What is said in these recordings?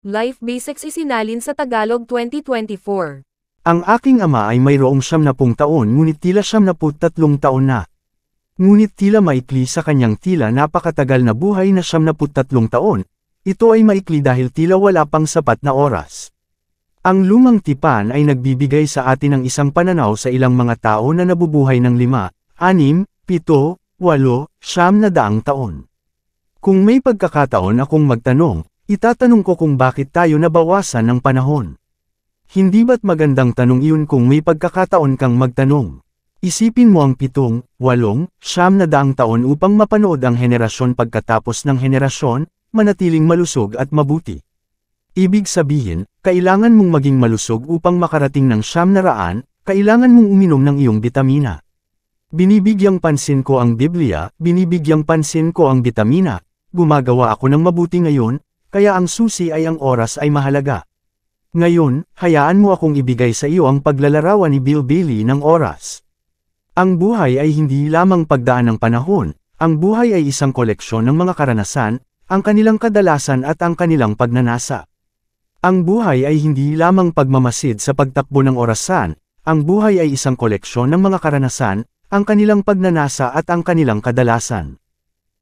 Life Basics isinalin sa Tagalog 2024. Ang aking ama ay mayroong 70 taon ngunit tila 73 taon na. Ngunit tila maikli sa kanyang tila napakatagal na buhay na 73 taon, ito ay maikli dahil tila wala pang sapat na oras. Ang lumang tipan ay nagbibigay sa atin ng isang pananaw sa ilang mga tao na nabubuhay ng 5, 6, 7, 8, 9 na daang taon. Kung may pagkakataon akong magtanong, itatanong ko kung bakit tayo nabawasan ng panahon. Hindi ba't magandang tanong iyon kung may pagkakataon kang magtanong? Isipin mo ang 7, 8, 9 na daang taon upang mapanood ang henerasyon pagkatapos ng henerasyon, manatiling malusog at mabuti. Ibig sabihin, kailangan mong maging malusog upang makarating ng 900, kailangan mong uminom ng iyong bitamina. Binibigyang pansin ko ang Biblia, binibigyang pansin ko ang bitamina, gumagawa ako ng mabuti ngayon, kaya ang susi ay ang oras ay mahalaga. Ngayon, hayaan mo akong ibigay sa iyo ang paglalarawan ni Bill Bailey ng oras. Ang buhay ay hindi lamang pagdaan ng panahon, ang buhay ay isang koleksyon ng mga karanasan, ang kanilang kadalasan at ang kanilang pagnanasa. Ang buhay ay hindi lamang pagmamasid sa pagtakbo ng orasan, ang buhay ay isang koleksyon ng mga karanasan, ang kanilang pagnanasa at ang kanilang kadalasan.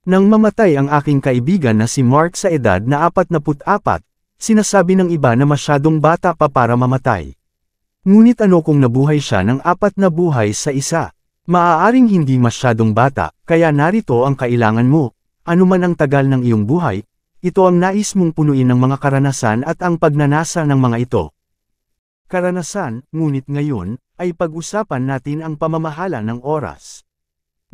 Nang mamatay ang aking kaibigan na si Mark sa edad na 44, sinasabi ng iba na masyadong bata pa para mamatay. Ngunit ano kung nabuhay siya ng 4 na buhay sa isa? Maaaring hindi masyadong bata, kaya narito ang kailangan mo. Anuman ang tagal ng iyong buhay, ito ang nais mong punuin ng mga karanasan at ang pagnanasa ng mga ito. Karanasan, ngunit ngayon, ay pag-usapan natin ang pamamahala ng oras.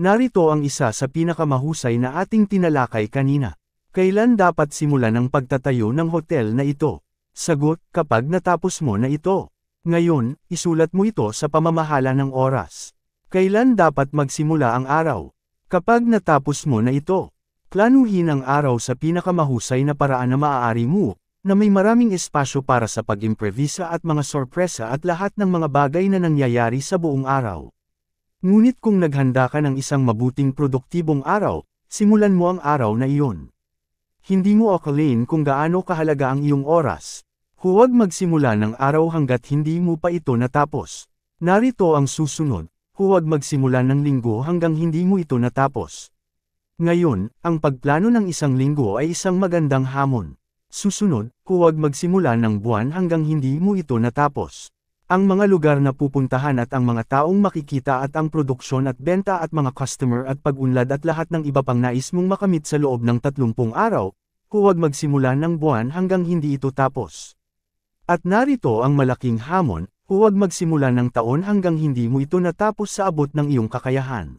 Narito ang isa sa pinakamahusay na ating tinalakay kanina. Kailan dapat simulan ang pagtatayo ng hotel na ito? Sagot, kapag natapos mo na ito. Ngayon, isulat mo ito sa pamamahala ng oras. Kailan dapat magsimula ang araw? Kapag natapos mo na ito. Planuhin ang araw sa pinakamahusay na paraan na maaari mo, na may maraming espasyo para sa pag-improvisa at mga sorpresa at lahat ng mga bagay na nangyayari sa buong araw. Ngunit kung naghanda ka ng isang mabuting produktibong araw, simulan mo ang araw na iyon. Hindi mo akalain kung gaano kahalaga ang iyong oras. Huwag magsimula ng araw hanggat hindi mo pa ito natapos. Narito ang susunod, huwag magsimula ng linggo hanggang hindi mo ito natapos. Ngayon, ang pagplano ng isang linggo ay isang magandang hamon. Susunod, huwag magsimula ng buwan hanggang hindi mo ito natapos. Ang mga lugar na pupuntahan at ang mga taong makikita at ang produksyon at benta at mga customer at pag-unlad at lahat ng iba pang nais mong makamit sa loob ng 30 araw, huwag magsimula ng buwan hanggang hindi ito tapos. At narito ang malaking hamon, huwag magsimula ng taon hanggang hindi mo ito natapos sa abot ng iyong kakayahan.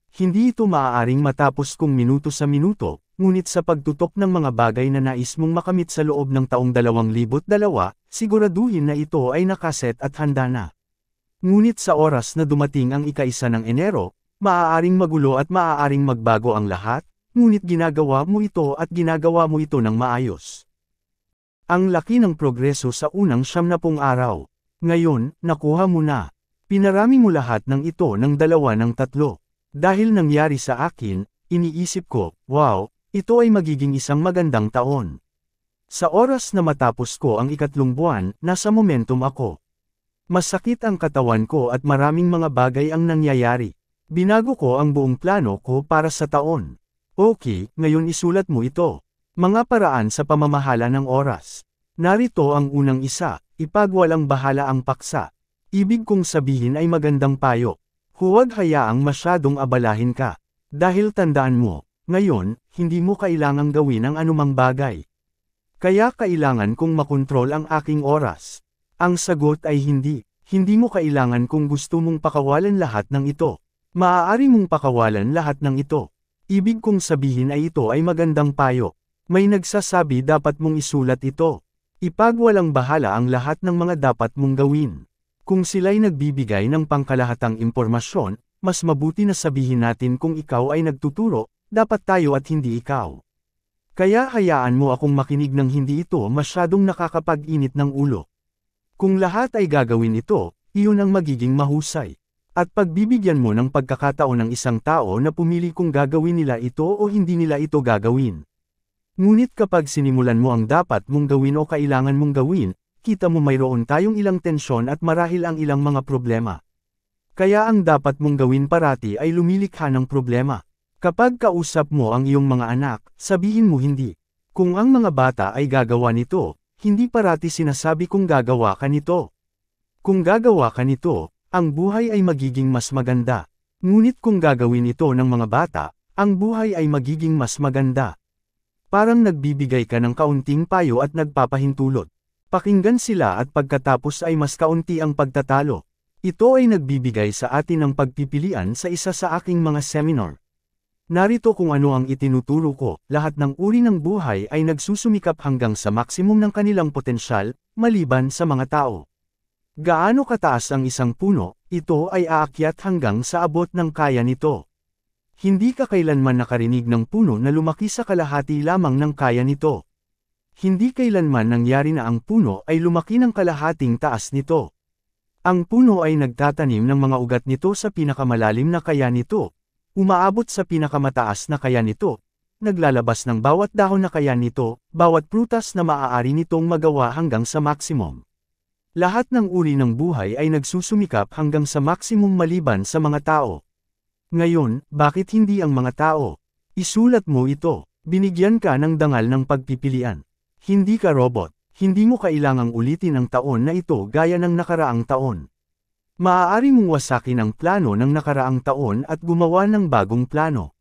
Hindi ito maaaring matapos kung minuto sa minuto, ngunit sa pagtutok ng mga bagay na nais mong makamit sa loob ng taong 2002, siguraduhin na ito ay nakaset at handa na. Ngunit sa oras na dumating ang ika-1 ng Enero, maaaring magulo at maaaring magbago ang lahat, ngunit ginagawa mo ito at ginagawa mo ito ng maayos. Ang laki ng progreso sa unang 70 araw. Ngayon, nakuha mo na. Pinarami mo lahat ng ito ng 2 ng 3. Dahil nangyari sa akin, iniisip ko, wow, ito ay magiging isang magandang taon. Sa oras na matapos ko ang 3 buwan, nasa momentum ako. Masakit ang katawan ko at maraming mga bagay ang nangyayari. Binago ko ang buong plano ko para sa taon. Okay, ngayon isulat mo ito. Mga paraan sa pamamahala ng oras. Narito ang unang isa, ipagwalang bahala ang paksa. Ibig kong sabihin ay magandang payo. Huwag hayaang masyadong abalahin ka. Dahil tandaan mo, ngayon, hindi mo kailangang gawin ang anumang bagay. Kaya kailangan kong makontrol ang aking oras. Ang sagot ay hindi. Hindi mo kailangan kung gusto mong pakawalan lahat ng ito. Maaari mong pakawalan lahat ng ito. Ibig kong sabihin ay ito ay magandang payo. May nagsasabi dapat mong isulat ito. Ipagwalang bahala ang lahat ng mga dapat mong gawin. Kung sila'y nagbibigay ng pangkalahatang impormasyon, mas mabuti na sabihin natin kung ikaw ay nagtuturo, dapat tayo at hindi ikaw. Kaya hayaan mo akong makinig ng hindi ito masyadong nakakapag-init ng ulo. Kung lahat ay gagawin ito, iyon ang magiging mahusay. At pagbibigyan mo ng pagkakataon ng isang tao na pumili kung gagawin nila ito o hindi nila ito gagawin. Ngunit kapag sinimulan mo ang dapat mong gawin o kailangan mong gawin, kita mo mayroon tayong ilang tensyon at marahil ang ilang mga problema. Kaya ang dapat mong gawin parati ay lumilikha ng problema. Kapag kausap mo ang iyong mga anak, sabihin mo hindi. Kung ang mga bata ay gagawa nito, hindi parati sinasabi kung gagawa ka nito. Kung gagawa ka nito, ang buhay ay magiging mas maganda. Ngunit kung gagawin ito ng mga bata, ang buhay ay magiging mas maganda. Parang nagbibigay ka ng kaunting payo at nagpapahintulot. Pakinggan sila at pagkatapos ay mas kaunti ang pagtatalo. Ito ay nagbibigay sa atin ng pagpipilian sa isa sa aking mga seminar. Narito kung ano ang itinuturo ko, lahat ng uri ng buhay ay nagsusumikap hanggang sa maksimum ng kanilang potensyal, maliban sa mga tao. Gaano kataas ang isang puno, ito ay aakyat hanggang sa abot ng kaya nito. Hindi ka kailanman nakarinig ng puno na lumaki sa kalahati lamang ng kaya nito. Hindi kailanman nangyari na ang puno ay lumaki ng kalahating taas nito. Ang puno ay nagtatanim ng mga ugat nito sa pinakamalalim na kaya nito, umaabot sa pinakamataas na kaya nito, naglalabas ng bawat dahon na kaya nito, bawat prutas na maaari nitong magawa hanggang sa maksimum. Lahat ng uri ng buhay ay nagsusumikap hanggang sa maksimum maliban sa mga tao. Ngayon, bakit hindi ang mga tao? Isulat mo ito. Binigyan ka ng dangal ng pagpipilian. Hindi ka robot. Hindi mo kailangang ulitin ang taon na ito gaya ng nakaraang taon. Maaari mong wasakin ang plano ng nakaraang taon at gumawa ng bagong plano.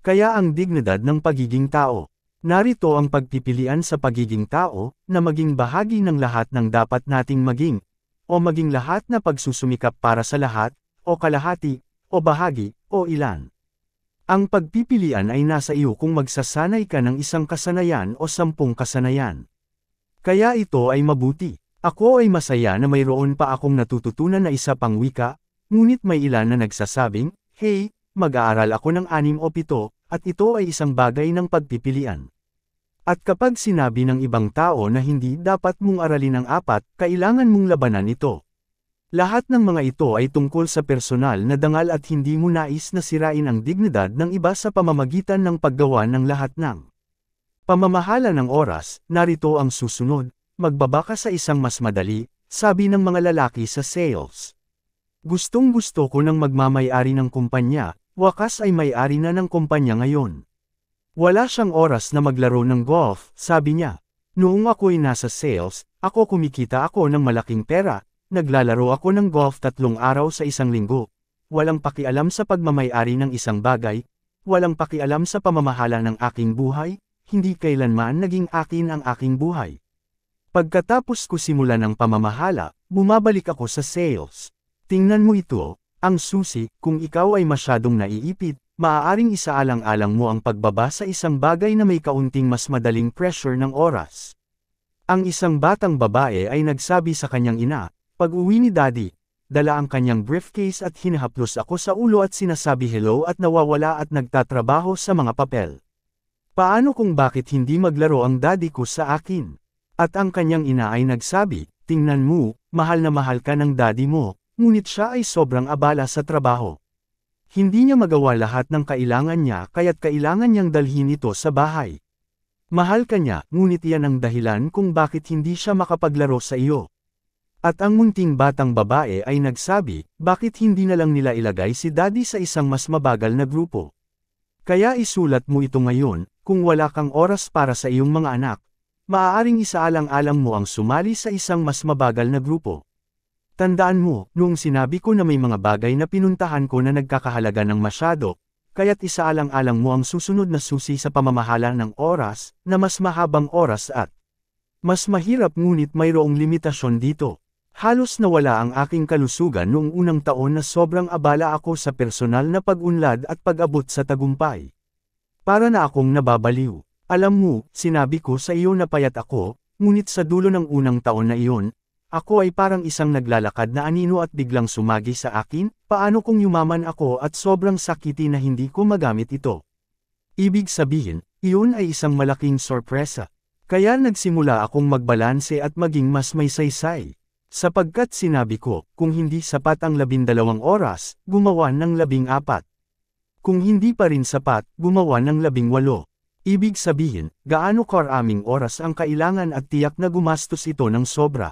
Kaya ang dignidad ng pagiging tao. Narito ang pagpipilian sa pagiging tao, na maging bahagi ng lahat ng dapat nating maging, o maging lahat na pagsusumikap para sa lahat, o kalahati, o bahagi, o ilan. Ang pagpipilian ay nasa iyo kung magsasanay ka ng isang kasanayan o 10 kasanayan. Kaya ito ay mabuti. Ako ay masaya na mayroon pa akong natututunan na isa pang wika, ngunit may ilan na nagsasabing, hey, mag-aaral ako ng 6 o 7, at ito ay isang bagay ng pagpipilian. At kapag sinabi ng ibang tao na hindi dapat mong aralin ang 4, kailangan mong labanan ito. Lahat ng mga ito ay tungkol sa personal na dangal at hindi mo nais na sirain ang dignidad ng iba sa pamamagitan ng paggawa ng lahat ng pamamahala ng oras. Narito ang susunod, magbaba ka sa isang mas madali, sabi ng mga lalaki sa sales. Gustong-gusto ko ng magmamay-ari ng kumpanya, wakas ay may-ari na ng kumpanya ngayon. Wala siyang oras na maglaro ng golf, sabi niya. Noong ako'y nasa sales, kumikita ako ng malaking pera. Naglalaro ako ng golf 3 araw sa isang linggo. Walang pakialam sa pagmamay-ari ng isang bagay, walang pakialam sa pamamahala ng aking buhay, hindi kailanman naging akin ang aking buhay. Pagkatapos ko simulan ang pamamahala, bumabalik ako sa sales. Tingnan mo ito, ang susi, kung ikaw ay masyadong naiipit, maaaring isaalang-alang mo ang pagbaba sa isang bagay na may kaunting mas madaling pressure ng oras. Ang isang batang babae ay nagsabi sa kanyang ina, pag-uwi ni Daddy, dala ang kanyang briefcase at hinahaplos ako sa ulo at sinasabi hello at nawawala at nagtatrabaho sa mga papel. Paano kung bakit hindi maglaro ang daddy ko sa akin? At ang kanyang ina ay nagsabi, tingnan mo, mahal na mahal ka ng daddy mo, ngunit siya ay sobrang abala sa trabaho. Hindi niya magawa lahat ng kailangan niya kaya't kailangan niyang dalhin ito sa bahay. Mahal ka niya, ngunit yan ang dahilan kung bakit hindi siya makapaglaro sa iyo. At ang munting batang babae ay nagsabi, bakit hindi na lang nila ilagay si Daddy sa isang mas mabagal na grupo? Kaya isulat mo ito ngayon, kung wala kang oras para sa iyong mga anak, maaaring isaalang-alang mo ang sumali sa isang mas mabagal na grupo. Tandaan mo, noong sinabi ko na may mga bagay na pinuntahan ko na nagkakahalaga ng masyado, kaya't isaalang-alang mo ang susunod na susi sa pamamahala ng oras, na mas mahabang oras at mas mahirap ngunit mayroong limitasyon dito. Halos nawala ang aking kalusugan noong unang taon na sobrang abala ako sa personal na pag-unlad at pag-abot sa tagumpay. Para na akong nababaliw. Alam mo, sinabi ko sa iyo na payat ako, ngunit sa dulo ng unang taon na iyon, ako ay parang isang naglalakad na anino at biglang sumagi sa akin, paano kung yumaman ako at sobrang sakiti na hindi ko magamit ito. Ibig sabihin, iyon ay isang malaking sorpresa. Kaya nagsimula akong magbalanse at maging mas may saysay. Sapagkat sinabi ko, kung hindi sapat ang 12 oras, gumawa ng 14. Kung hindi pa rin sapat, gumawa ng 18. Ibig sabihin, gaano karaming oras ang kailangan at tiyak na gumastos ito ng sobra.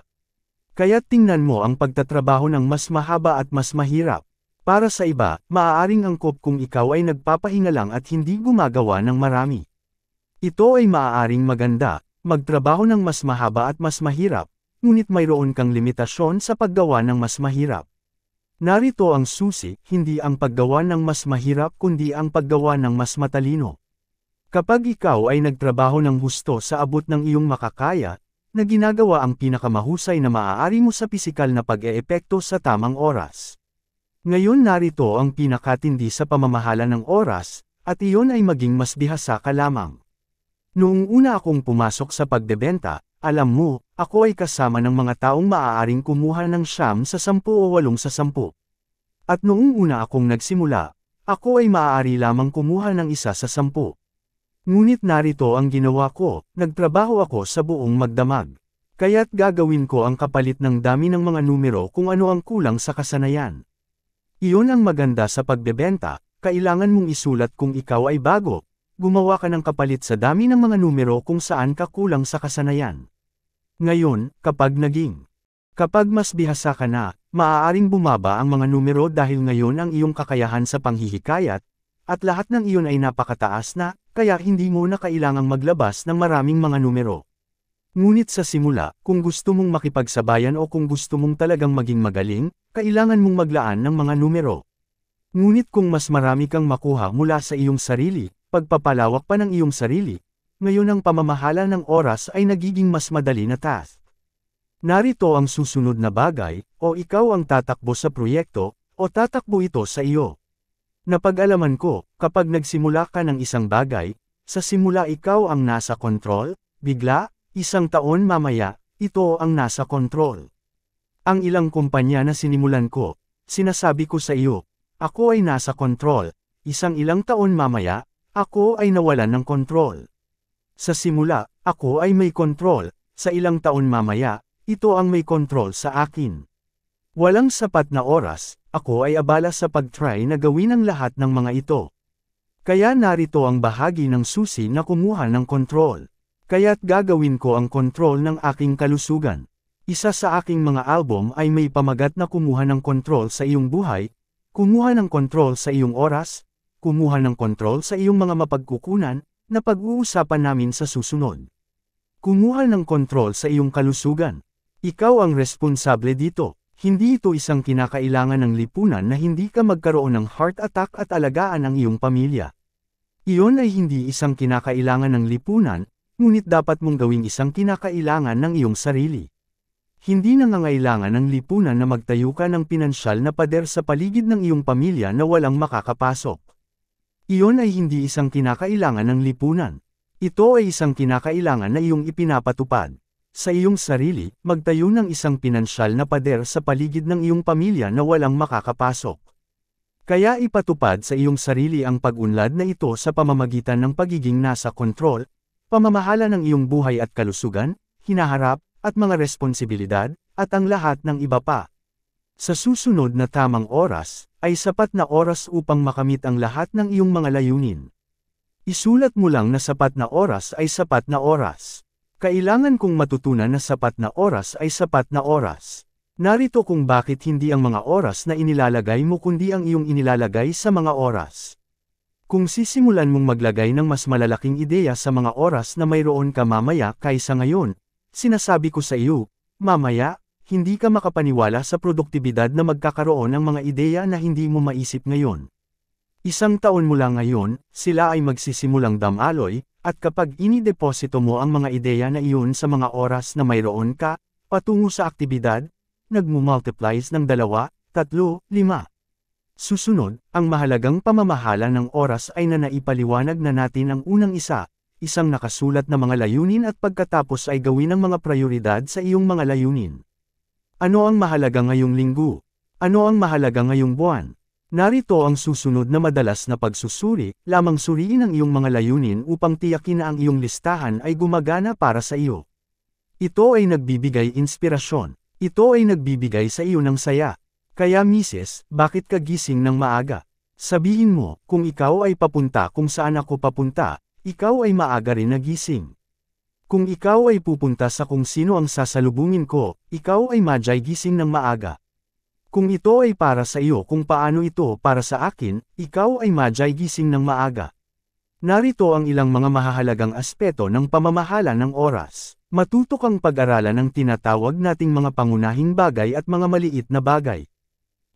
Kaya tingnan mo ang pagtatrabaho ng mas mahaba at mas mahirap. Para sa iba, maaaring angkop kung ikaw ay nagpapahinga lang at hindi gumagawa ng marami. Ito ay maaaring maganda, magtrabaho ng mas mahaba at mas mahirap, ngunit mayroon kang limitasyon sa paggawa ng mas mahirap. Narito ang susi, hindi ang paggawa ng mas mahirap kundi ang paggawa ng mas matalino. Kapag ikaw ay nagtrabaho ng husto sa abot ng iyong makakaya, na ginagawa ang pinakamahusay na maaari mo sa pisikal na pag-eepekto sa tamang oras. Ngayon narito ang pinakatindi sa pamamahala ng oras, at iyon ay maging mas bihasa ka lamang. Noong una akong pumasok sa pagdebenta, alam mo, ako ay kasama ng mga taong maaaring kumuha ng 9 sa 10 o 8 sa 10. At noong una akong nagsimula, ako ay maaari lamang kumuha ng 1 sa 10. Ngunit narito ang ginawa ko, nagtrabaho ako sa buong magdamag. Kaya't gagawin ko ang kapalit ng dami ng mga numero kung ano ang kulang sa kasanayan. Iyon ang maganda sa pagbebenta, kailangan mong isulat kung ikaw ay bago, gumawa ka ng kapalit sa dami ng mga numero kung saan ka kulang sa kasanayan. Ngayon, kapag mas bihasa ka na, maaaring bumaba ang mga numero dahil ngayon ang iyong kakayahan sa panghihikayat, at lahat ng iyon ay napakataas na, kaya hindi mo na kailangang maglabas ng maraming mga numero. Ngunit sa simula, kung gusto mong makipagsabayan o kung gusto mong talagang maging magaling, kailangan mong maglaan ng mga numero. Ngunit kung mas marami kang makuha mula sa iyong sarili, pagpapalawak pa ng iyong sarili, ngayon ang pamamahala ng oras ay nagiging mas madali na task. Narito ang susunod na bagay, o ikaw ang tatakbo sa proyekto, o tatakbo ito sa iyo. Napag-alaman ko, kapag nagsimula ka ng isang bagay, sa simula ikaw ang nasa kontrol, bigla, 1 taon mamaya, ito ang nasa kontrol. Ang ilang kumpanya na sinimulan ko, sinasabi ko sa iyo, ako ay nasa kontrol, ilang taon mamaya, ako ay nawalan ng kontrol. Sa simula, ako ay may kontrol, sa ilang taon mamaya, ito ang may kontrol sa akin. Walang sapat na oras, ako ay abala sa pag-try na gawin ang lahat ng mga ito. Kaya narito ang bahagi ng susi na kumuha ng kontrol. Kaya't gagawin ko ang kontrol ng aking kalusugan. Isa sa aking mga album ay may pamagat na kumuha ng kontrol sa iyong buhay, kumuha ng kontrol sa iyong oras, kumuha ng kontrol sa iyong mga mapagkukunan, na pag-uusapan namin sa susunod. Kumuha ng kontrol sa iyong kalusugan. Ikaw ang responsable dito. Hindi ito isang kinakailangan ng lipunan na hindi ka magkaroon ng heart attack at alagaan ang iyong pamilya. Iyon ay hindi isang kinakailangan ng lipunan, ngunit dapat mong gawing isang kinakailangan ng iyong sarili. Hindi nangangailangan ng lipunan na magtayo ka ng pinansyal na pader sa paligid ng iyong pamilya na walang makakapasok. Iyon ay hindi isang kinakailangan ng lipunan. Ito ay isang kinakailangan na iyong ipinapatupad. Sa iyong sarili, magtayo ng isang pinansyal na pader sa paligid ng iyong pamilya na walang makakapasok. Kaya ipatupad sa iyong sarili ang pag-unlad na ito sa pamamagitan ng pagiging nasa kontrol, pamamahala ng iyong buhay at kalusugan, hinaharap, at mga responsibilidad, at ang lahat ng iba pa. Sa susunod na tamang oras, ay sapat na oras upang makamit ang lahat ng iyong mga layunin. Isulat mo lang na sapat na oras ay sapat na oras. Kailangan kong matutunan na sapat na oras ay sapat na oras. Narito kung bakit hindi ang mga oras na inilalagay mo kundi ang iyong inilalagay sa mga oras. Kung sisimulan mong maglagay ng mas malalaking ideya sa mga oras na mayroon ka mamaya kaysa ngayon, sinasabi ko sa iyo, mamaya, hindi ka makapaniwala sa produktibidad na magkakaroon ng mga ideya na hindi mo maisip ngayon. 1 taon mula ngayon, sila ay magsisimulang damaloy, at kapag inideposito mo ang mga ideya na iyon sa mga oras na mayroon ka, patungo sa aktibidad, nagmumultiplies ng 2, 3, 5. Susunod, ang mahalagang pamamahala ng oras ay na naipaliwanag na natin ang unang isang nakasulat na mga layunin at pagkatapos ay gawin ang mga prioridad sa iyong mga layunin. Ano ang mahalaga ngayong linggo? Ano ang mahalaga ngayong buwan? Narito ang susunod na madalas na pagsusuri, lamang suriin ang iyong mga layunin upang tiyakin na ang iyong listahan ay gumagana para sa iyo. Ito ay nagbibigay inspirasyon. Ito ay nagbibigay sa iyo ng saya. Kaya Mrs., bakit ka gising ng maaga? Sabihin mo, kung ikaw ay papunta kung saan ako papunta, ikaw ay maaga rin nagising. Kung ikaw ay pupunta sa kung sino ang sasalubungin ko, ikaw ay madyay gising ng maaga. Kung ito ay para sa iyo kung paano ito para sa akin, ikaw ay madyay gising ng maaga. Narito ang ilang mga mahahalagang aspeto ng pamamahala ng oras. Matuto kang pag-aralan ang tinatawag nating mga pangunahing bagay at mga maliit na bagay.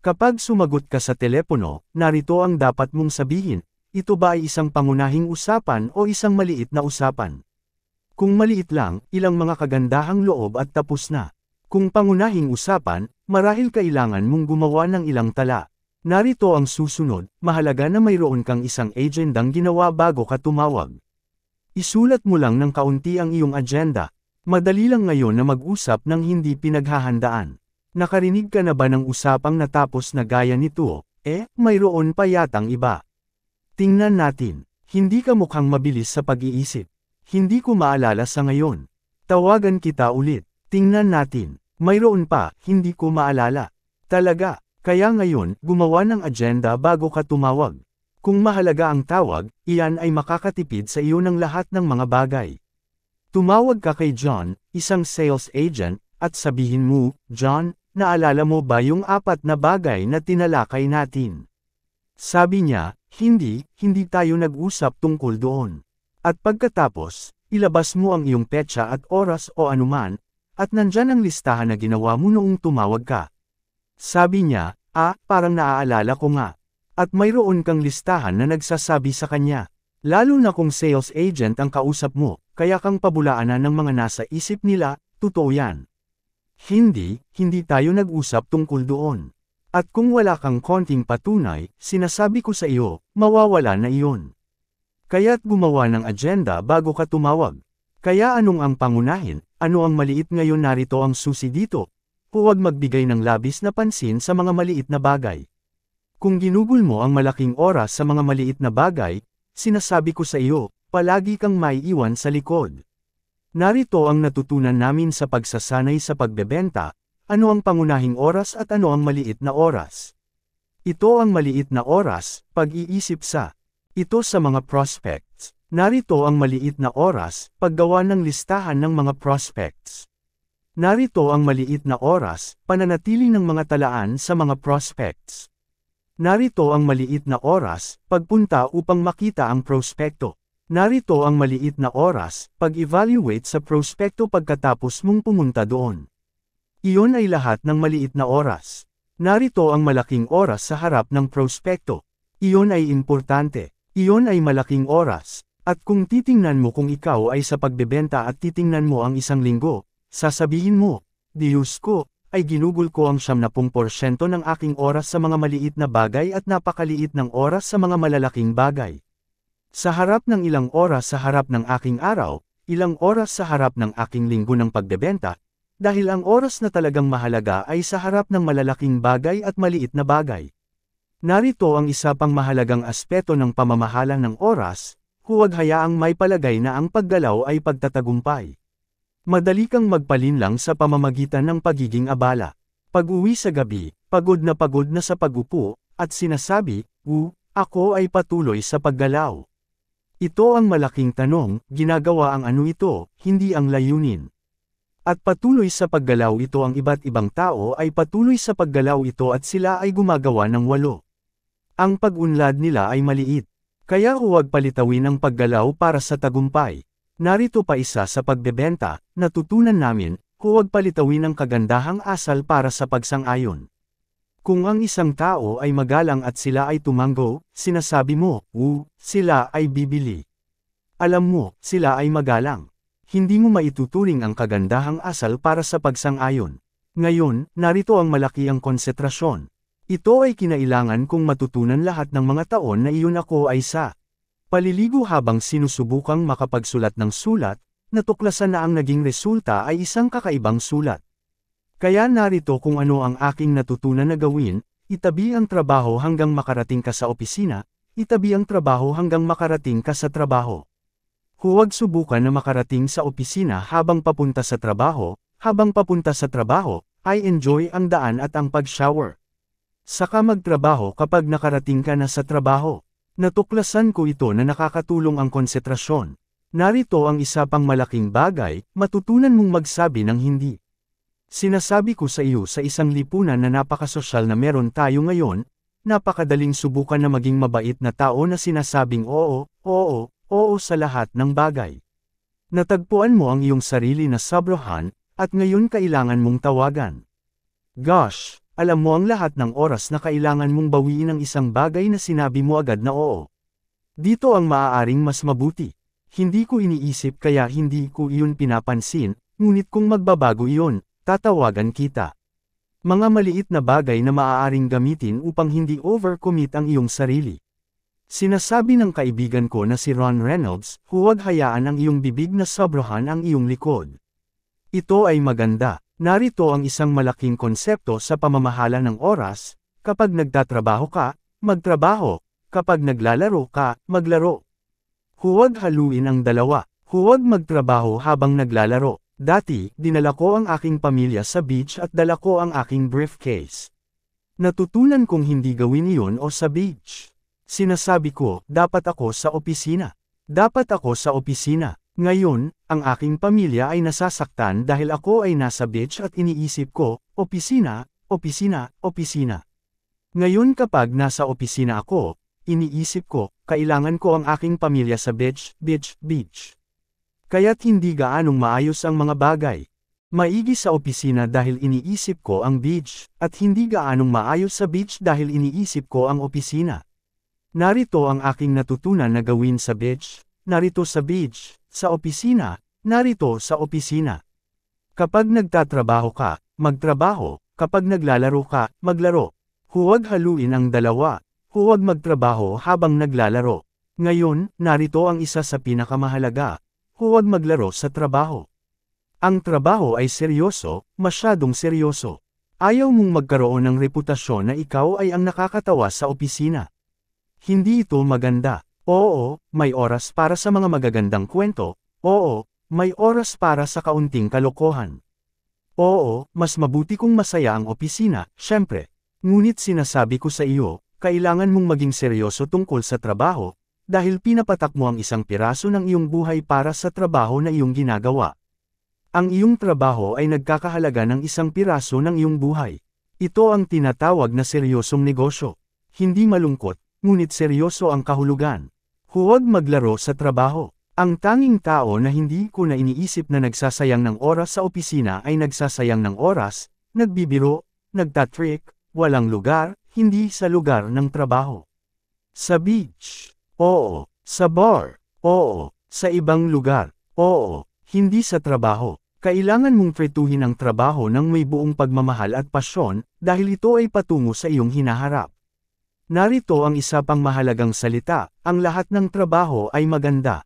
Kapag sumagot ka sa telepono, narito ang dapat mong sabihin, ito ba ay isang pangunahing usapan o isang maliit na usapan? Kung maliit lang, ilang mga kagandahang loob at tapos na. Kung pangunahing usapan, marahil kailangan mong gumawa ng ilang tala. Narito ang susunod, mahalaga na mayroon kang isang agendang ginawa bago ka tumawag. Isulat mo lang ng kaunti ang iyong agenda. Madali lang ngayon na mag-usap ng hindi pinaghahandaan. Nakarinig ka na ba ng usapang natapos na gaya nito? Mayroon pa yatang iba. Tingnan natin. Hindi ka mukhang mabilis sa pag-iisip. Hindi ko maalala sa ngayon. Tawagan kita ulit. Tingnan natin. Mayroon pa, hindi ko maalala. Talaga. Kaya ngayon, gumawa ng agenda bago ka tumawag. Kung mahalaga ang tawag, iyan ay makakatipid sa iyo ng lahat ng mga bagay. Tumawag ka kay John, isang sales agent, at sabihin mo, John, naalala mo ba yung 4 na bagay na tinalakay natin? Sabi niya, hindi tayo nag-usap tungkol doon. At pagkatapos, ilabas mo ang iyong petsa at oras o anuman, at nandyan ang listahan na ginawa mo noong tumawag ka. Sabi niya, parang naaalala ko nga. At mayroon kang listahan na nagsasabi sa kanya. Lalo na kung sales agent ang kausap mo, kaya kang pabulaanan ng mga nasa isip nila, totoo yan. Hindi tayo nag-usap tungkol doon. At kung wala kang konting patunay, sinasabi ko sa iyo, mawawala na iyon. Kaya't gumawa ng agenda bago ka tumawag. Kaya anong ang pangunahin, ano ang maliit ngayon narito ang susi dito? Huwag magbigay ng labis na pansin sa mga maliit na bagay. Kung ginugol mo ang malaking oras sa mga maliit na bagay, sinasabi ko sa iyo, palagi kang maiiwan sa likod. Narito ang natutunan namin sa pagsasanay sa pagbebenta, ano ang pangunahing oras at ano ang maliit na oras. Ito ang maliit na oras, pag-iisip sa. Ito sa mga prospects. Narito ang maliit na oras, paggawa ng listahan ng mga prospects. Narito ang maliit na oras, pananatili ng mga talaan sa mga prospects. Narito ang maliit na oras, pagpunta upang makita ang prospekto. Narito ang maliit na oras, pag-evaluate sa prospekto pagkatapos mong pumunta doon. Iyon ay lahat ng maliit na oras. Narito ang malaking oras sa harap ng prospekto. Iyon ay importante. Iyon ay malaking oras. At kung titingnan mo kung ikaw ay sa pagbebenta at titingnan mo ang isang linggo, sasabihin mo, Diyos ko, ay ginugol ko ang 70% ng aking oras sa mga maliit na bagay at napakaliit ng oras sa mga malalaking bagay. Sa harap ng ilang oras sa harap ng aking araw, ilang oras sa harap ng aking linggo ng pagbebenta, dahil ang oras na talagang mahalaga ay sa harap ng malalaking bagay at maliit na bagay. Narito ang isa pang mahalagang aspeto ng pamamahala ng oras, huwag hayaang may palagay na ang paggalaw ay pagtatagumpay. Madali kang magpalinlang sa pamamagitan ng pagiging abala. Pag-uwi sa gabi, pagod na sa pag-upo, at sinasabi, ako ay patuloy sa paggalaw. Ito ang malaking tanong, ginagawa ang ano ito, hindi ang layunin. At patuloy sa paggalaw ito ang iba't ibang tao ay patuloy sa paggalaw ito at sila ay gumagawa ng 8. Ang pag-unlad nila ay maliit. Kaya huwag palitawin ang paggalaw para sa tagumpay. Narito pa isa sa pagbebenta, natutunan namin, huwag palitawin ang kagandahang asal para sa pagsang-ayon. Kung ang isang tao ay magalang at sila ay tumango, sinasabi mo, sila ay bibili. Alam mo, sila ay magalang. Hindi mo maituturing ang kagandahang asal para sa pagsang-ayon. Ngayon, narito ang malaki ang konsentrasyon. Ito ay kinailangan kong matutunan lahat ng mga taon na iyon ako ay sa paliligo habang sinusubukang makapagsulat ng sulat, natuklasan na ang naging resulta ay isang kakaibang sulat. Kaya narito kung ano ang aking natutunan na gawin, itabi ang trabaho hanggang makarating ka sa opisina, itabi ang trabaho hanggang makarating ka sa trabaho. Huwag subukan na makarating sa opisina habang papunta sa trabaho, ay enjoy ang daan at ang pag-shower. Saka magtrabaho kapag nakarating ka na sa trabaho. Natuklasan ko ito na nakakatulong ang konsentrasyon. Narito ang isa pang malaking bagay, matutunan mong magsabi ng hindi. Sinasabi ko sa iyo sa isang lipunan na napakasosyal na meron tayo ngayon, napakadaling subukan na maging mabait na tao na sinasabing oo, oo, oo sa lahat ng bagay. Natagpuan mo ang iyong sarili na sobrahan, at ngayon kailangan mong tawagan. Gosh, alam mo ang lahat ng oras na kailangan mong bawiin ang isang bagay na sinabi mo agad na oo. Dito ang maaaring mas mabuti. Hindi ko iniisip kaya hindi ko iyon pinapansin, ngunit kung magbabago iyon, tatawagan kita. Mga maliit na bagay na maaaring gamitin upang hindi overcommit ang iyong sarili. Sinasabi ng kaibigan ko na si Ron Reynolds, huwag hayaan ang iyong bibig na sobrahan ang iyong likod. Ito ay maganda. Narito ang isang malaking konsepto sa pamamahala ng oras, kapag nagtatrabaho ka, magtrabaho, kapag naglalaro ka, maglaro. Huwag haluin ang dalawa. Huwag magtrabaho habang naglalaro. Dati, dinala ko ang aking pamilya sa beach at dala ko ang aking briefcase. Natutunan kong hindi gawin iyon o sa beach. Sinasabi ko, dapat ako sa opisina. Dapat ako sa opisina. Ngayon, ang aking pamilya ay nasasaktan dahil ako ay nasa beach at iniisip ko, opisina, opisina, opisina. Ngayon kapag nasa opisina ako, iniisip ko, kailangan ko ang aking pamilya sa beach, beach, beach. Kaya't hindi gaanong maayos ang mga bagay. Maigi sa opisina dahil iniisip ko ang beach, at hindi gaanong maayos sa beach dahil iniisip ko ang opisina. Narito ang aking natutunan na gawin sa beach, narito sa beach, sa opisina, narito sa opisina. Kapag nagtatrabaho ka, magtrabaho, kapag naglalaro ka, maglaro. Huwag haluin ang dalawa, huwag magtrabaho habang naglalaro. Ngayon, narito ang isa sa pinakamahalaga, huwag maglaro sa trabaho. Ang trabaho ay seryoso, masyadong seryoso. Ayaw mong magkaroon ng reputasyon na ikaw ay ang nakakatawa sa opisina. Hindi ito maganda. Oo, may oras para sa mga magagandang kwento. Oo, may oras para sa kaunting kalokohan. Oo, mas mabuti kung masaya ang opisina, syempre. Ngunit sinasabi ko sa iyo, kailangan mong maging seryoso tungkol sa trabaho, dahil pinapatak mo ang isang piraso ng iyong buhay para sa trabaho na iyong ginagawa. Ang iyong trabaho ay nagkakahalaga ng isang piraso ng iyong buhay. Ito ang tinatawag na seryosong negosyo. Hindi malungkot, ngunit seryoso ang kahulugan. Huwag maglaro sa trabaho. Ang tanging tao na hindi ko na iniisip na nagsasayang ng oras sa opisina ay nagsasayang ng oras, nagbibiro, nagtatrick, walang lugar, hindi sa lugar ng trabaho. Sa beach. Oo. Sa bar. Oo. Sa ibang lugar. Oo. Hindi sa trabaho. Kailangan mong tretuhin ang trabaho ng may buong pagmamahal at pasyon, dahil ito ay patungo sa iyong hinaharap. Narito ang isa pang mahalagang salita, ang lahat ng trabaho ay maganda.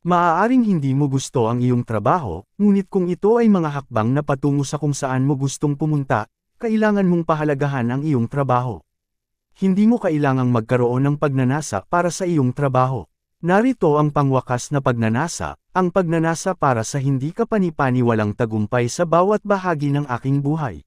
Maaaring hindi mo gusto ang iyong trabaho, ngunit kung ito ay mga hakbang na patungo sa kung saan mo gustong pumunta, kailangan mong pahalagahan ang iyong trabaho. Hindi mo kailangang magkaroon ng pagnanasa para sa iyong trabaho. Narito ang pangwakas na pagnanasa, ang pagnanasa para sa hindi kapani-paniwalang tagumpay sa bawat bahagi ng aking buhay.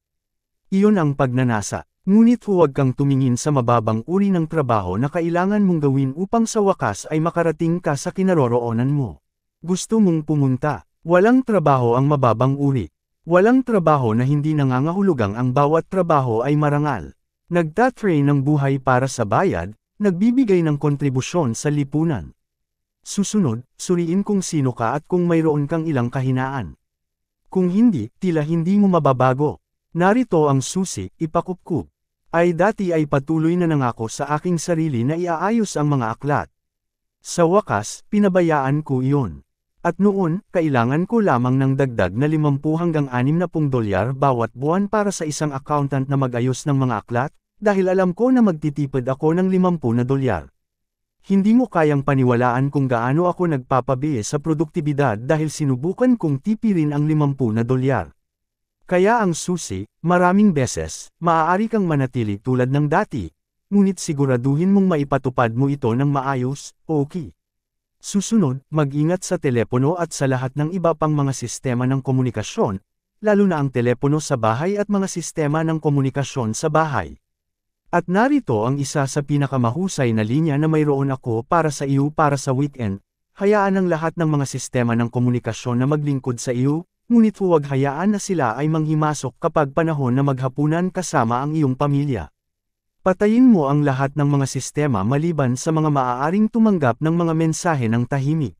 Iyon ang pagnanasa. Ngunit huwag kang tumingin sa mababang uri ng trabaho na kailangan mong gawin upang sa wakas ay makarating ka sa kinaroroonan mo. Gusto mong pumunta. Walang trabaho ang mababang uri. Walang trabaho na hindi nangangahulugang ang bawat trabaho ay marangal. Nagtatrain ng buhay para sa bayad, nagbibigay ng kontribusyon sa lipunan. Susunod, suriin kung sino ka at kung mayroon kang ilang kahinaan. Kung hindi, tila hindi mo mababago. Narito ang susi, ipakupkup. Dati ay patuloy na nangako sa aking sarili na iaayos ang mga aklat. Sa wakas, pinabayaan ko iyon. At noon, kailangan ko lamang ng dagdag na 50 hanggang $60 bawat buwan para sa isang accountant na mag-ayos ng mga aklat, dahil alam ko na magtitipid ako ng $50. Hindi mo kayang paniwalaan kung gaano ako nagpapabiye sa produktibidad dahil sinubukan kong tipirin ang $50. Kaya ang susi, maraming beses, maaari kang manatili tulad ng dati, ngunit siguraduhin mong maipatupad mo ito ng maayos, okay. Susunod, mag-ingat sa telepono at sa lahat ng iba pang mga sistema ng komunikasyon, lalo na ang telepono sa bahay at mga sistema ng komunikasyon sa bahay. At narito ang isa sa pinakamahusay na linya na mayroon ako para sa iyo para sa weekend. Hayaan ang lahat ng mga sistema ng komunikasyon na maglingkod sa iyo, ngunit huwag hayaan na sila ay manghimasok kapag panahon na maghapunan kasama ang iyong pamilya. Patayin mo ang lahat ng mga sistema maliban sa mga maaaring tumanggap ng mga mensahe ng tahimik.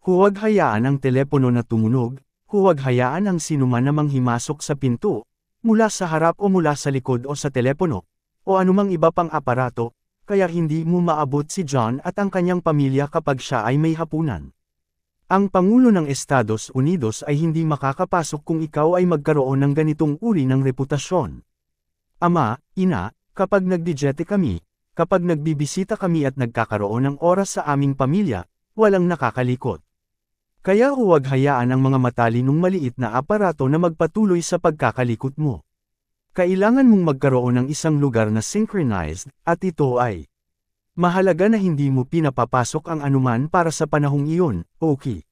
Huwag hayaan ang telepono na tumunog, huwag hayaan ang sinuman na manghimasok sa pinto, mula sa harap o mula sa likod o sa telepono, o anumang iba pang aparato, kaya hindi mo maabot si John at ang kanyang pamilya kapag siya ay may hapunan. Ang Pangulo ng Estados Unidos ay hindi makakapasok kung ikaw ay magkaroon ng ganitong uri ng reputasyon. Ama, ina, kapag nagdijete kami, kapag nagbibisita kami at nagkakaroon ng oras sa aming pamilya, walang nakakalikot. Kaya huwag hayaan ang mga matalinong maliit na aparato na magpatuloy sa pagkakalikot mo. Kailangan mong magkaroon ng isang lugar na synchronized, at ito ay mahalaga na hindi mo pinapapasok ang anuman para sa panahong iyon, okay?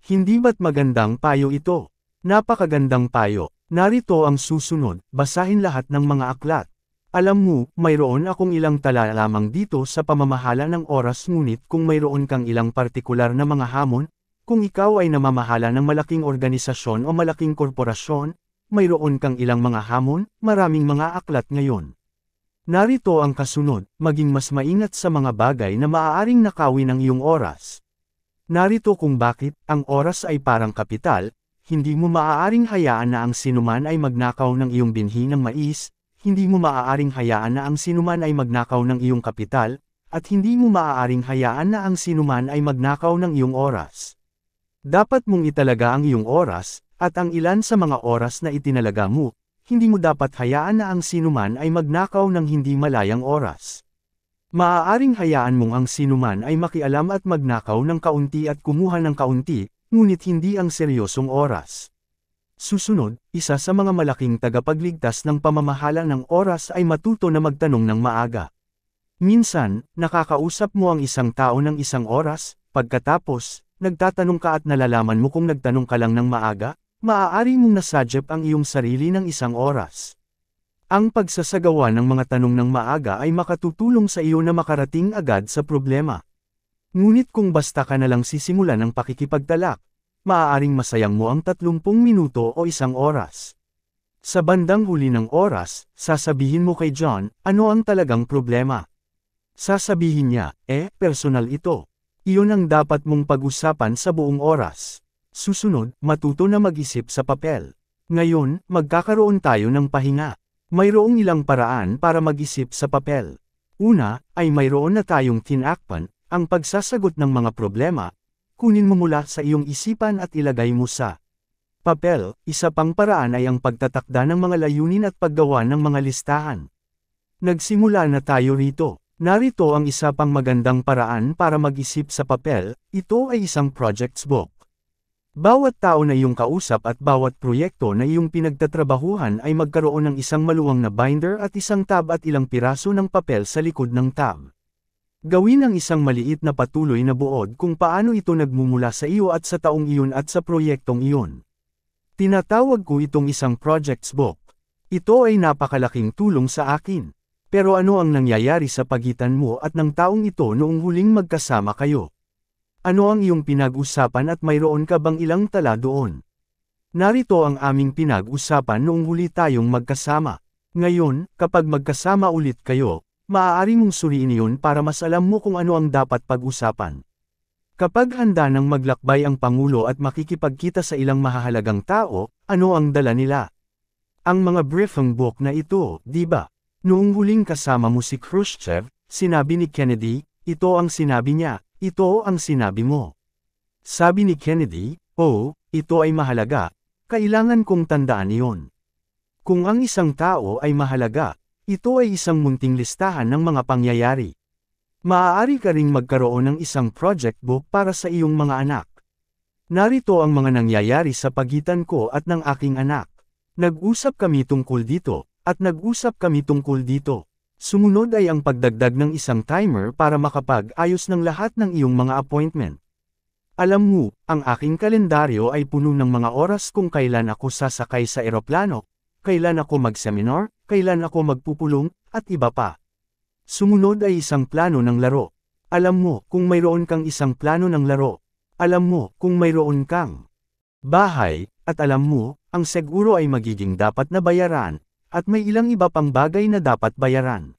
Hindi ba't magandang payo ito? Napakagandang payo. Narito ang susunod, basahin lahat ng mga aklat. Alam mo, mayroon akong ilang tala lamang dito sa pamamahala ng oras ngunit kung mayroon kang ilang partikular na mga hamon, kung ikaw ay namamahala ng malaking organisasyon o malaking korporasyon, mayroon kang ilang mga hamon, maraming mga aklat ngayon. Narito ang kasunod, maging mas maingat sa mga bagay na maaaring nakawin ang iyong oras. Narito kung bakit, ang oras ay parang kapital, hindi mo maaaring hayaan na ang sinuman ay magnakaw ng iyong binhi ng mais, hindi mo maaaring hayaan na ang sinuman ay magnakaw ng iyong kapital, at hindi mo maaaring hayaan na ang sinuman ay magnakaw ng iyong oras. Dapat mong italaga ang iyong oras, at ang ilan sa mga oras na itinalaga mo, hindi mo dapat hayaan na ang sinuman ay magnakaw ng hindi malayang oras. Maaaring hayaan mong ang sinuman ay makialam at magnakaw ng kaunti at kumuha ng kaunti, ngunit hindi ang seryosong oras. Susunod, isa sa mga malaking tagapagligtas ng pamamahala ng oras ay matuto na magtanong ng maaga. Minsan, nakakausap mo ang isang tao ng isang oras, pagkatapos, nagtatanong ka at nalalaman mo kung nagtanong ka lang ng maaga, maaari mong nasadyep ang iyong sarili ng isang oras. Ang pagsasagawa ng mga tanong ng maaga ay makatutulong sa iyo na makarating agad sa problema. Ngunit kung basta ka na lang sisimulan ng pakikipagtalak, maaaring masayang mo ang 30 minuto o isang oras. Sa bandang huli ng oras, sasabihin mo kay John, ano ang talagang problema? Sasabihin niya, personal ito. Iyon ang dapat mong pag-usapan sa buong oras. Susunod, matuto na mag-isip sa papel. Ngayon, magkakaroon tayo ng pahinga. Mayroong ilang paraan para mag-isip sa papel. Una, ay mayroon na tayong tinakpan, ang pagsasagot ng mga problema. Kunin mo mula sa iyong isipan at ilagay mo sa papel. Isa pang paraan ay ang pagtatakda ng mga layunin at paggawa ng mga listahan. Nagsimula na tayo rito. Narito ang isa pang magandang paraan para mag-isip sa papel, ito ay isang projects book. Bawat tao na iyong kausap at bawat proyekto na iyong pinagtatrabahuhan ay magkaroon ng isang maluwang na binder at isang tab at ilang piraso ng papel sa likod ng tab. Gawin ang isang maliit na patuloy na buod kung paano ito nagmumula sa iyo at sa taong iyon at sa proyektong iyon. Tinatawag ko itong isang projects book. Ito ay napakalaking tulong sa akin. Pero ano ang nangyayari sa pagitan mo at ng taong ito noong huling magkasama kayo? Ano ang iyong pinag-usapan at mayroon ka bang ilang tala doon? Narito ang aming pinag-usapan noong huli tayong magkasama. Ngayon, kapag magkasama ulit kayo, maaari mong suriin iyon para mas alam mo kung ano ang dapat pag-usapan. Kapag handa ng maglakbay ang Pangulo at makikipagkita sa ilang mahahalagang tao, ano ang dala nila? Ang mga briefing book na ito, di ba? Noong huling kasama mo si Khrushchev, sinabi ni Kennedy, ito ang sinabi niya, ito ang sinabi mo. Sabi ni Kennedy, ito ay mahalaga, kailangan kong tandaan iyon. Kung ang isang tao ay mahalaga, ito ay isang munting listahan ng mga pangyayari. Maaari ka ring magkaroon ng isang project book para sa iyong mga anak. Narito ang mga nangyayari sa pagitan ko at ng aking anak. Nag-usap kami tungkol dito, at nag-usap kami tungkol dito. Sumunod ay ang pagdagdag ng isang timer para makapag-ayos ng lahat ng iyong mga appointment. Alam mo, ang aking kalendaryo ay puno ng mga oras kung kailan ako sasakay sa eroplano, kailan ako mag-seminar, kailan ako magpupulong, at iba pa. Sumunod ay isang plano ng laro. Alam mo kung mayroon kang isang plano ng laro. Alam mo kung mayroon kang bahay, at alam mo, ang seguro ay magiging dapat na bayaran, at may ilang iba pang bagay na dapat bayaran.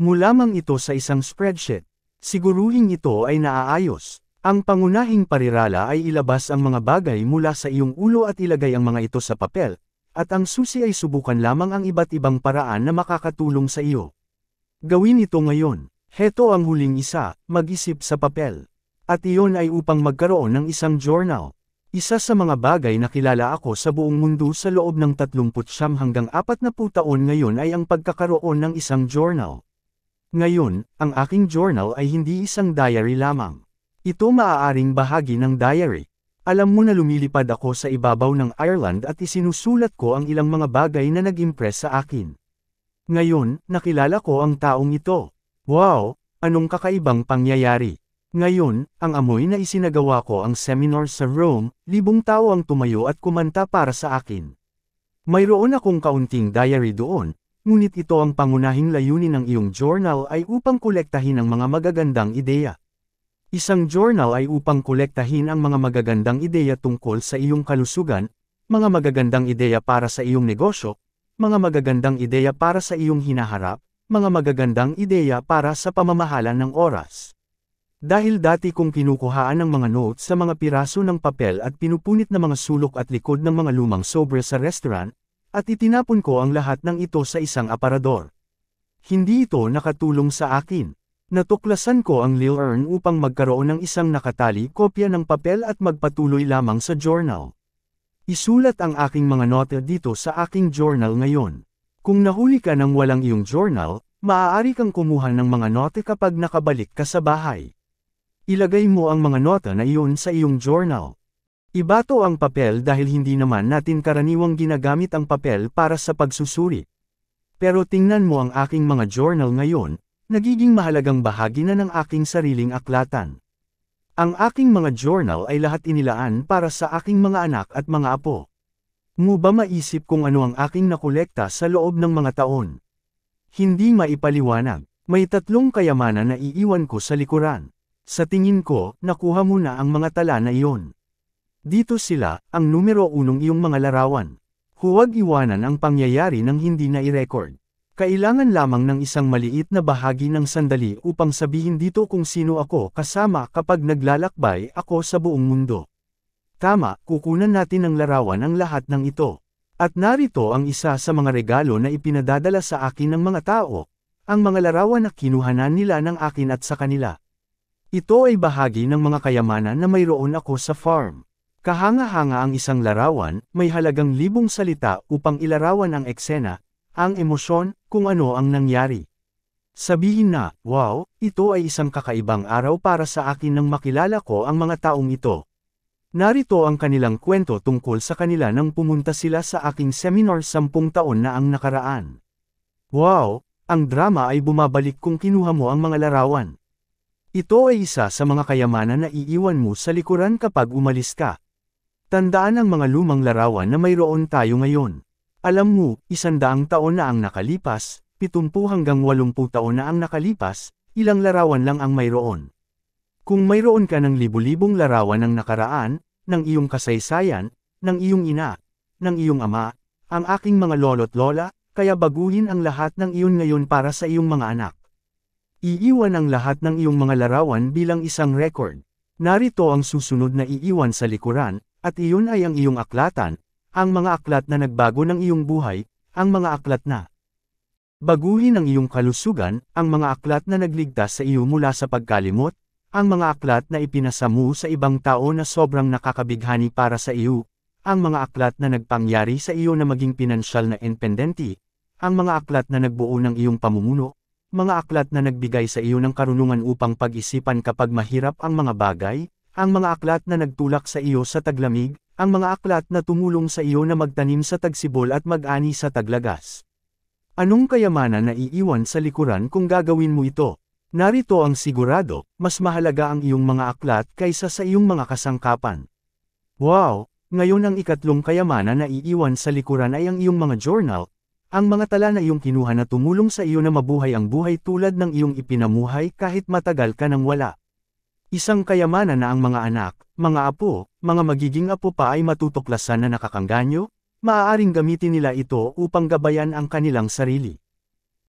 Mula mang ito sa isang spreadsheet, siguruhin ito ay naaayos. Ang pangunahing parirala ay ilabas ang mga bagay mula sa iyong ulo at ilagay ang mga ito sa papel, at ang susi ay subukan lamang ang iba't ibang paraan na makakatulong sa iyo. Gawin ito ngayon. Heto ang huling isa, mag-isip sa papel. At iyon ay upang magkaroon ng isang journal. Isa sa mga bagay na kilala ako sa buong mundo sa loob ng 39 hanggang 40 taon ngayon ay ang pagkakaroon ng isang journal. Ngayon, ang aking journal ay hindi isang diary lamang. Ito maaaring bahagi ng diary. Alam mo na lumilipad ako sa ibabaw ng Ireland at isinusulat ko ang ilang mga bagay na nag-impress sa akin. Ngayon, nakilala ko ang taong ito. Wow, anong kakaibang pangyayari. Ngayon, ang amoy na isinagawa ko ang seminar sa Rome, libong tao ang tumayo at kumanta para sa akin. Mayroon akong kaunting diary doon, ngunit ito ang pangunahing layunin ng iyong journal ay upang kolektahin ang mga magagandang ideya. Isang journal ay upang kolektahin ang mga magagandang ideya tungkol sa iyong kalusugan, mga magagandang ideya para sa iyong negosyo, mga magagandang ideya para sa iyong hinaharap, mga magagandang ideya para sa pamamahala ng oras. Dahil dati kong kinukuhaan ng mga notes sa mga piraso ng papel at pinupunit na mga sulok at likod ng mga lumang sobre sa restaurant, at itinapon ko ang lahat ng ito sa isang aparador. Hindi ito nakatulong sa akin. Natuklasan ko ang Lillern upang magkaroon ng isang nakatali kopya ng papel at magpatuloy lamang sa journal. Isulat ang aking mga nota dito sa aking journal ngayon. Kung nahuli ka ng walang iyong journal, maaari kang kumuha ng mga nota kapag nakabalik ka sa bahay. Ilagay mo ang mga nota na iyon sa iyong journal. Ibato ang papel dahil hindi naman natin karaniwang ginagamit ang papel para sa pagsusuri. Pero tingnan mo ang aking mga journal ngayon, nagiging mahalagang bahagi na ng aking sariling aklatan. Ang aking mga journal ay lahat inilaan para sa aking mga anak at mga apo. Mo ba maisip kung ano ang aking nakolekta sa loob ng mga taon? Hindi maipaliwanag. May 3 kayamanan na iiwan ko sa likuran. Sa tingin ko, nakuha mo na ang mga tala na iyon. Dito sila, ang numero 1 iyong mga larawan. Huwag iwanan ang pangyayari ng hindi na i-record. Kailangan lamang ng isang maliit na bahagi ng sandali upang sabihin dito kung sino ako kasama kapag naglalakbay ako sa buong mundo. Tama, kukunan natin ng larawan ang lahat ng ito. At narito ang isa sa mga regalo na ipinadadala sa akin ng mga tao, ang mga larawan na kinuhanan nila ng akin at sa kanila. Ito ay bahagi ng mga kayamanan na mayroon ako sa farm. Kahanga-hanga ang isang larawan, may halagang 1,000 salita upang ilarawan ang eksena, ang emosyon, kung ano ang nangyari. Sabihin na, wow, ito ay isang kakaibang araw para sa akin nang makilala ko ang mga taong ito. Narito ang kanilang kwento tungkol sa kanila nang pumunta sila sa aking seminar 10 taon na ang nakaraan. Wow, ang drama ay bumabalik kung kinuha mo ang mga larawan. Ito ay isa sa mga kayamanan na iiwan mo sa likuran kapag umalis ka. Tandaan ang mga lumang larawan na mayroon tayo ngayon. Alam mo, 100 taon na ang nakalipas, 70 hanggang 80 taon na ang nakalipas, ilang larawan lang ang mayroon. Kung mayroon ka ng libu-libong larawan ng nakaraan, ng iyong kasaysayan, ng iyong ina, ng iyong ama, ang aking mga lolo't lola, kaya baguhin ang lahat ng iyon ngayon para sa iyong mga anak. Iiwan ang lahat ng iyong mga larawan bilang isang record. Narito ang susunod na iiwan sa likuran, at iyon ay ang iyong aklatan, ang mga aklat na nagbago ng iyong buhay, ang mga aklat na baguhin ang iyong kalusugan, ang mga aklat na nagligtas sa iyo mula sa pagkalimot, ang mga aklat na ipinasa mo sa ibang tao na sobrang nakakabighani para sa iyo, ang mga aklat na nagpangyari sa iyo na maging pinansyal na independente, ang mga aklat na nagbuo ng iyong pamumuno, mga aklat na nagbigay sa iyo ng karunungan upang pag-isipan kapag mahirap ang mga bagay, ang mga aklat na nagtulak sa iyo sa taglamig, ang mga aklat na tumulong sa iyo na magtanim sa tagsibol at mag-ani sa taglagas. Anong kayamanan na iiwan sa likuran kung gagawin mo ito? Narito ang sigurado, mas mahalaga ang iyong mga aklat kaysa sa iyong mga kasangkapan. Wow, Ngayon ang ikatlong kayamanan na iiwan sa likuran ay ang iyong mga journal, ang mga tala na iyong kinuha na tumulong sa iyo na mabuhay ang buhay tulad ng iyong ipinamuhay kahit matagal ka nang wala. Isang kayamanan na ang mga anak, mga apo, mga magiging apo pa ay matutuklasan na nakakangganyo, maaaring gamitin nila ito upang gabayan ang kanilang sarili.